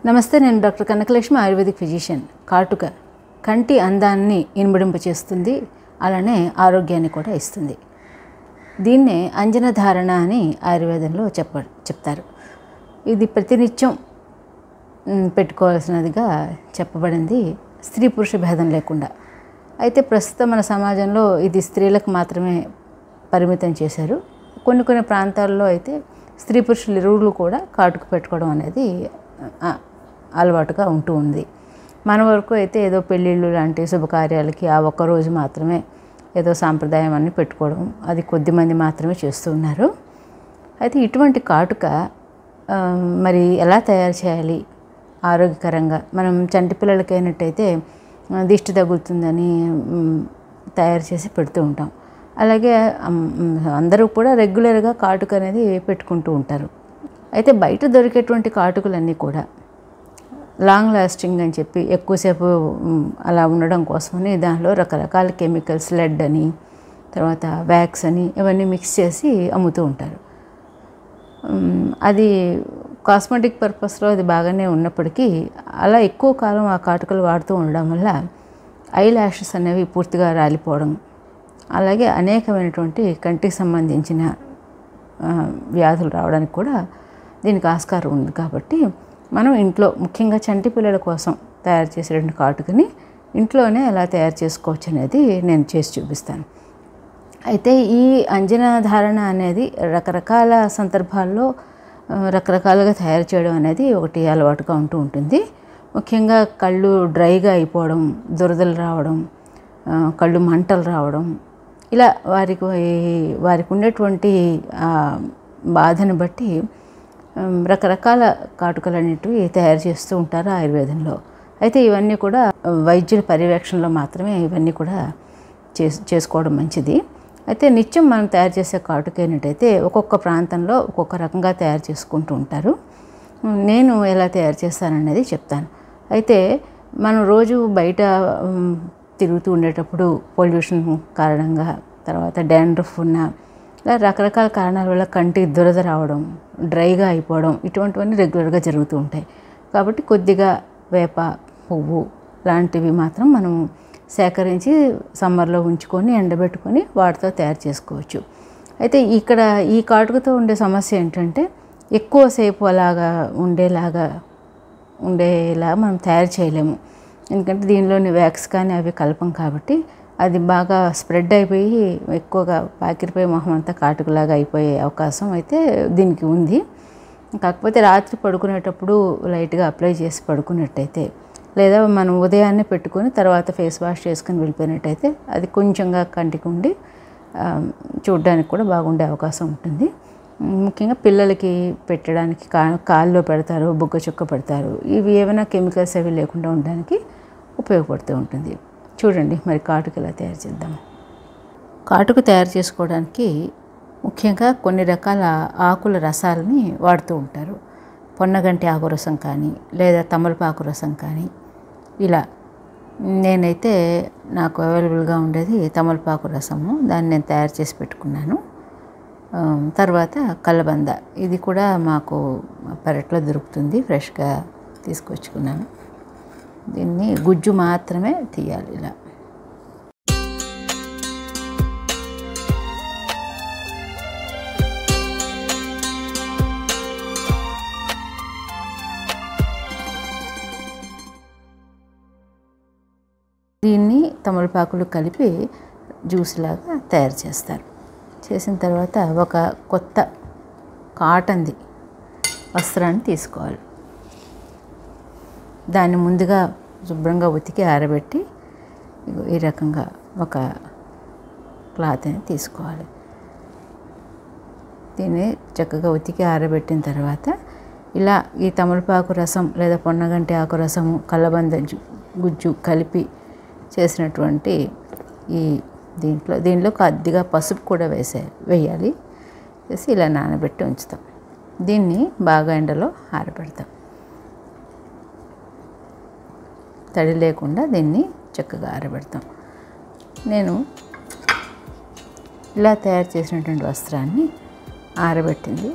నమస్తే, నేను doctor Kanakalakshmi, ayurvedic physician. కాటుక కంటి అందాన్ని ఇనుమడింపచేస్తుంది, అలానే ఆరోగ్యాన్ని కూడా ఇస్తుంది. దీన్నే అంజనధారణ అని ఆయుర్వేదంలో చెప్తారు. ఇది ప్రతినిత్యం పెట్టుకోవాల్సినదిగా చెప్పబడింది, స్త్రీ పురుష భేదం లేకుండా. అయితే ప్రస్తుతం మన సమాజంలో ఇది స్త్రీలకు మాత్రమే పరిమితం చేశారు. కొన్ని ప్రాంతాల్లో అయితే స్త్రీ పురుషులు ఇరువురు కూడా కాటుక పెట్టుకోవడం అనేది అలవాటుగా ఉంటూ ఉంది. మన వరకు అయితే ఏదో పెళ్ళిళ్ళు లాంటి శుభకార్యాలకి ఆ ఒక్కరోజు మాత్రమే ఏదో సాంప్రదాయం అన్ని పెట్టుకోవడం, అది కొద్దిమంది మాత్రమే చేస్తూ ఉన్నారు. అయితే ఇటువంటి కాటుక మరి ఎలా తయారు చేయాలి ఆరోగ్యకరంగా? మనం చంటి పిల్లలకి అయినట్టయితే దిష్టి తగులుతుందని తయారు చేసి పెడుతూ ఉంటాం. అలాగే అందరూ కూడా రెగ్యులర్గా కాటుక అనేది పెట్టుకుంటూ ఉంటారు. అయితే బయట దొరికేటువంటి కాటుకలన్నీ కూడా లాంగ్ లాస్టింగ్ అని చెప్పి ఎక్కువసేపు అలా ఉండడం కోసమని దానిలో రకరకాల కెమికల్స్, లెడ్ అని, తర్వాత వ్యాక్స్ అని ఇవన్నీ మిక్స్ చేసి అమ్ముతూ ఉంటారు. అది కాస్మెటిక్ పర్పస్లో అది బాగానే ఉన్నప్పటికీ అలా ఎక్కువ కాలం ఆ కాటుకలు వాడుతూ ఉండడం వల్ల ఐ ల్యాషెస్ అనేవి పూర్తిగా రాలిపోవడం, అలాగే అనేకమైనటువంటి కంటికి సంబంధించిన వ్యాధులు రావడానికి కూడా దీనికి ఆస్కారం ఉంది. కాబట్టి మనం ఇంట్లో ముఖ్యంగా చంటి పిల్లల కోసం తయారు చేసేటువంటి కాటుకని ఇంట్లోనే ఎలా తయారు చేసుకోవచ్చు అనేది నేను చేసి చూపిస్తాను. అయితే ఈ అంజనధారణ అనేది రకరకాల సందర్భాల్లో రకరకాలుగా తయారు చేయడం అనేది ఒకటి అలవాటుగా ఉంటూ ఉంటుంది. ముఖ్యంగా కళ్ళు డ్రైగా అయిపోవడం, దురదలు రావడం, కళ్ళు మంటలు రావడం, ఇలా వారికి ఉండేటువంటి బాధను బట్టి రకరకాల కాటుకలు అనేటివి తయారు చేస్తూ ఉంటారు ఆయుర్వేదంలో. అయితే ఇవన్నీ కూడా వైద్యుల పర్యవేక్షణలో మాత్రమే ఇవన్నీ కూడా చేసుకోవడం మంచిది. అయితే నిత్యం మనం తయారు చేసే కాటుక ఏంటంటే ఒక్కొక్క ప్రాంతంలో ఒక్కొక్క రకంగా తయారు చేసుకుంటూ ఉంటారు. నేను ఎలా తయారు చేస్తాననేది చెప్తాను. అయితే మనం రోజు బయట తిరుగుతూ ఉండేటప్పుడు పొల్యూషన్ కారణంగా, తర్వాత డాండ్రఫ్ ఉన్న, ఇలా రకరకాల కారణాల వల్ల కంటికి దురద రావడం, డ్రైగా అయిపోవడం, ఇటువంటివన్నీ రెగ్యులర్గా జరుగుతూ ఉంటాయి. కాబట్టి కొద్దిగా వేప పువ్వు లాంటివి మాత్రం మనం సేకరించి సమ్మర్లో ఉంచుకొని ఎండబెట్టుకొని వాటితో తయారు చేసుకోవచ్చు. అయితే ఇక్కడ ఈ కాటుకతో ఉండే సమస్య ఏంటంటే ఎక్కువసేపు అలాగా ఉండేలా మనం తయారు చేయలేము. ఎందుకంటే దీనిలోని వ్యాక్స్ కానీ అవి కలపం కాబట్టి అది బాగా స్ప్రెడ్ అయిపోయి ఎక్కువగా పాకిరిపోయి మొహం అంతా కాటుకలాగా అయిపోయే అవకాశం అయితే దీనికి ఉంది. కాకపోతే రాత్రి పడుకునేటప్పుడు లైట్గా అప్లై చేసి పడుకున్నట్టయితే, లేదా మనం ఉదయాన్నే పెట్టుకొని తర్వాత ఫేస్ వాష్ చేసుకుని వెళ్ళిపోయినట్టయితే అది కొంచెంగా కంటికి ఉండి చూడడానికి కూడా బాగుండే అవకాశం ఉంటుంది. ముఖ్యంగా పిల్లలకి పెట్టడానికి కాల్లో పెడతారు, బుగ్గ చుక్క పెడతారు. ఇవి ఏమైనా కెమికల్స్ అవి లేకుండా ఉండడానికి ఉపయోగపడుతూ ఉంటుంది. చూడండి మరి కాటుక ఎలా తయారు చేద్దాం. కాటుక తయారు చేసుకోవడానికి ముఖ్యంగా కొన్ని రకాల ఆకుల రసాలని వాడుతూ ఉంటారు. పొన్నగంటి ఆకు రసం కానీ, లేదా తమలపాకు రసం కానీ, ఇలా. నేనైతే నాకు అవైలబుల్గా ఉండేది తమలపాకు రసము, దాన్ని నేను తయారు చేసి పెట్టుకున్నాను. తర్వాత కలబంద, ఇది కూడా మాకు పెరట్లో దొరుకుతుంది, ఫ్రెష్గా తీసుకొచ్చుకున్నాను. దీన్ని గుజ్జు మాత్రమే తీయాలి ఇలా. దీన్ని తమలపాకులు కలిపి జ్యూస్ లాగా తయారు చేస్తారు. చేసిన తర్వాత ఒక కొత్త కాటన్ది వస్త్రాన్ని తీసుకోవాలి. దాన్ని ముందుగా శుభ్రంగా ఉతికి ఆరబెట్టి ఈ రకంగా ఒక క్లాత్ని తీసుకోవాలి. దీన్ని చక్కగా ఉతికి ఆరబెట్టిన తర్వాత ఇలా ఈ తమలపాకు రసం లేదా పొన్నగంటి ఆకు రసము, కలబంద గుజ్జు కలిపి చేసినటువంటి ఈ దీంట్లో కొద్దిగా పసుపు కూడా వేయాలి. వేసి ఇలా నానబెట్టి ఉంచుతాం. దీన్ని బాగా ఎండలో ఆరబెడతాం. తడి లేకుండా దీన్ని చక్కగా ఆరబెడతాం. నేను ఇలా తయారు చేసినటువంటి వస్త్రాన్ని ఆరబెట్టింది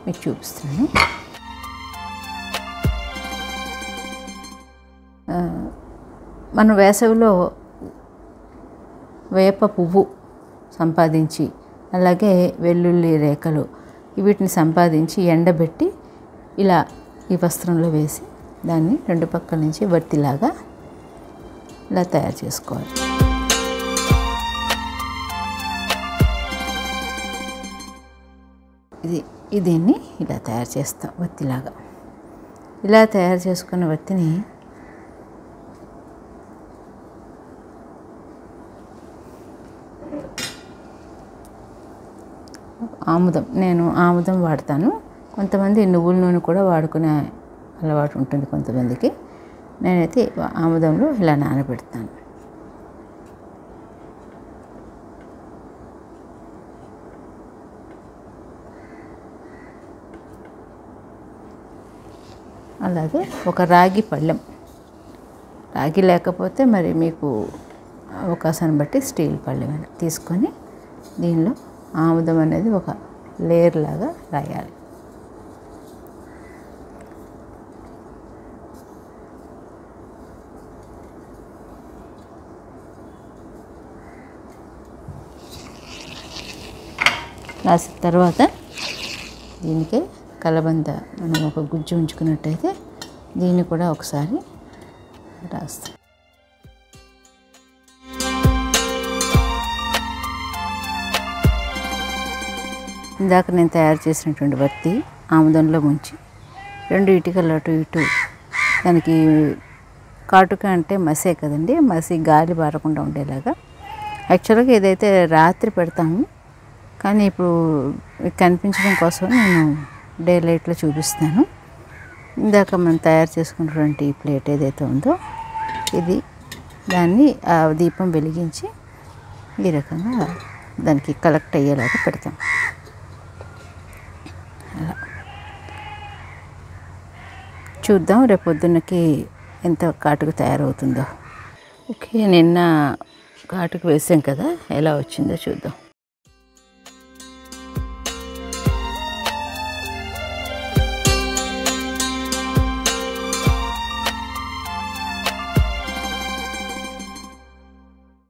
మీకు చూపిస్తున్నాను. మనం వేసవిలో వేప పువ్వు సంపాదించి, అలాగే వెల్లుల్లి రేఖలు వీటిని సంపాదించి ఎండబెట్టి ఇలా ఈ వస్త్రంలో వేసి దాన్ని రెండు పక్కల నుంచి వర్తిలాగా ఇలా తయారు చేసుకోవాలి. దీన్ని ఇలా తయారు చేస్తాం వత్తిలాగా. ఇలా తయారు చేసుకున్న వత్తిని నేను ఆముదం వాడతాను. కొంతమంది నువ్వుల నూనె కూడా వాడుకునే అలవాటు ఉంటుంది కొంతమందికి. నేనైతే ఆముదంలో ఇలా నానబెడతాను. అలాగే ఒక రాగి పళ్ళెం, రాగి లేకపోతే మరి మీకు అవకాశాన్ని బట్టి స్టీల్ పళ్ళెం తీసుకొని దీనిలో ఆముదం అనేది ఒక లేయర్ లాగా రాయాలి. రాసిన తర్వాత దీనికి కలబంద మనం ఒక గుజ్జు ఉంచుకున్నట్టయితే దీన్ని కూడా ఒకసారి రాస్తాం. ఇందాక నేను తయారు చేసినటువంటి వత్తి ఆముదంలో ముంచి 2 ఇటుకలు అటు ఇటు, దానికి కాటుక అంటే మసే కదండి, మసి గాలి బారకుండా ఉండేలాగా. యాక్చువల్గా ఇదైతే రాత్రి పెడతాము, కానీ ఇప్పుడు కనిపించడం కోసం నేను డే లైట్లో చూపిస్తాను. ఇందాక మనం తయారు చేసుకున్నటువంటి ప్లేట్ ఏదైతే ఉందో ఇది, దాన్ని ఆ దీపం వెలిగించి ఈ రకంగా దానికి కలెక్ట్ అయ్యేలాగా పెడతాం. అలా చూద్దాం రేపు పొద్దున్నకి ఎంత కాటుక తయారవుతుందో. ఓకే, నిన్న కాటుక వేసాం కదా, ఎలా వచ్చిందో చూద్దాం.